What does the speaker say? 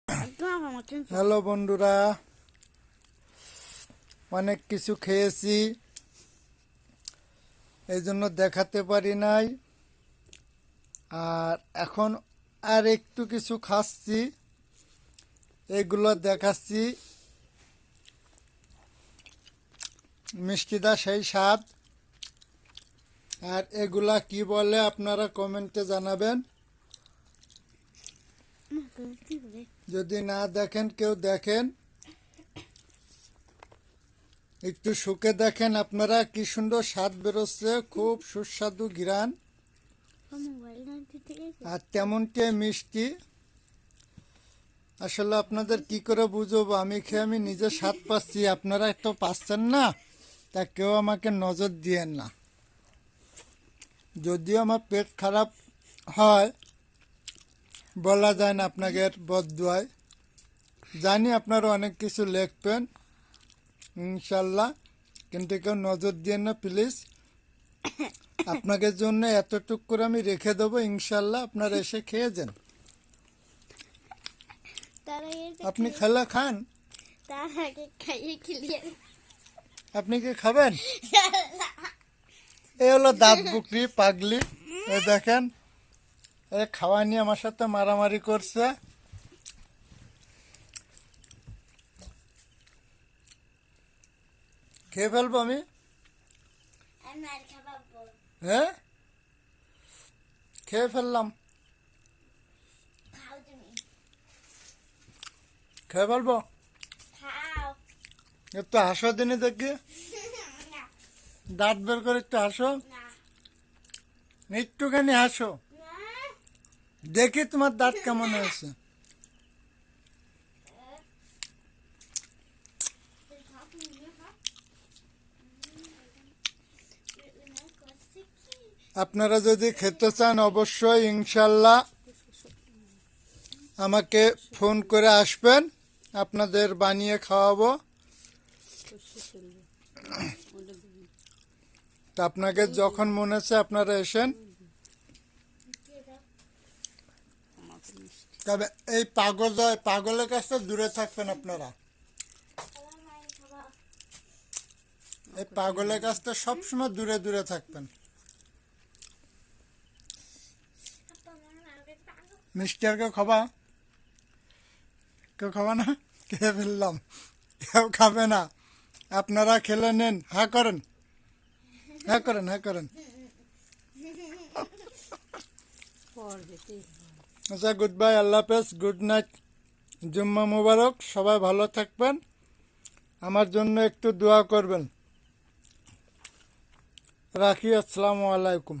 Hello বন্ধুরা, অনেক কিছু খেয়েছি, এই জন্য দেখাতে পারি নাই। আর এখন আর একটু কিছু খাচ্ছি, এগুলো দেখাচ্ছি। মিষ্টিটা সেই স্বাদ। আর এগুলা কি বলে আপনারা কমেন্টে জানাবেন। যদি না দেখেন, কেউ দেখেন, একটু শুকে দেখেন আপনারা, কি সুন্দর স্বাদ বেরোচ্ছে, খুব সুস্বাদু ঘ্রাণ আর তেমনটি মিষ্টি। আসলে আপনাদের কি করে বুঝবো, আমি খেয়ে আমি নিজে স্বাদ পাচ্ছি, আপনারা তো পাচ্ছেন না, তা কেউ আমাকে নজর দিয়েন না। যদিও আমার পেট খারাপ হয়, বলা যায় না আপনাকে বদদুয়ায়। জানি আপনারা অনেক কিছু লিখবেন ইনশাল্লাহ, কিন্তু কেউ নজর দিয়েন না প্লিজ। আপনাদের জন্য এতটুক করে আমি রেখে দেবো, ইনশাল্লাহ আপনারা এসে খেয়ে যান। আপনি খেলে খান, আপনি কি খাবেন? এ হলো দাঁত বুকরি পাগলি, এ দেখেন, এ খাওয়া নিয়ে আমার সাথে মারামারি করছে। খেয়ে ফেলবো আমি, হ্যাঁ খেয়ে ফেললাম, খেয়ে ফেলবো। একটু হাসো দিনে দেখি, দাঁত বের করে একটু হাসো, একটুখানি হাসো, দেখি তোমার দাঁত কেমন হয়েছে। আপনারা যদি খেতে চান অবশ্যই ইনশাল্লাহ আমাকে ফোন করে আসবেন, আপনাদের বানিয়ে খাওয়াবো। তা আপনাকে যখন মনে হচ্ছে আপনারা এসেন। তবে এই পাগলের কাছ থেকে দূরে থাকবেন আপনারা, এই পাগলের কাছ থেকে সবসময় দূরে দূরে থাকবেন। মিষ্টি আর কেউ খাবা? কেউ খাবা না? খেয়ে ফেললাম, কেউ খাবে না। আপনারা খেলে নেন, হ্যাঁ করেন, হ্যাঁ করেন, হ্যাঁ করেন। আচ্ছা, গুড বাই, আল্লাহ হাফেজ, গুড নাইট, জুম্মা মুবারক। সবাই ভালো থাকবেন, আমার জন্য একটু দোয়া করবেন। রাখি, আসসালামু আলাইকুম।